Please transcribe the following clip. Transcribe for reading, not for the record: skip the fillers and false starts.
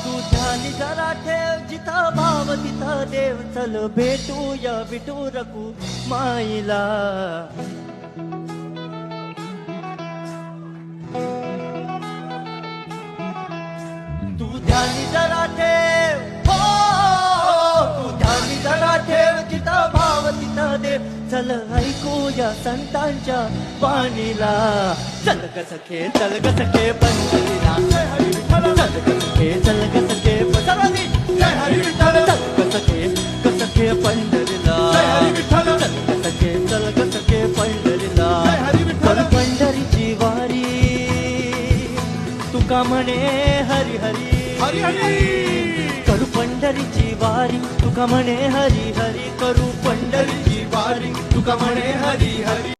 तू ध्यानी जरा ठेव जिथं भाव तिथं देव चल भेटूया विठू रकू माईला तू ध्यानी जरा ठेव तू ध्यानी जरा ठेव जिथं भाव तिथं देव चल ऐकूया संतांच्या वाणीला चल ग सखे पंढरीला चल ग सखे चल ग सखे पंढरीला चल ग सखे पंढरीला पण पंढरीची वारी तुका म्हणे हरी हरी हरी हरी करू पंढरीची वारी तुका म्हणे हरी हरी करू पंढरीची वारी तुका म्हणे हरी हरी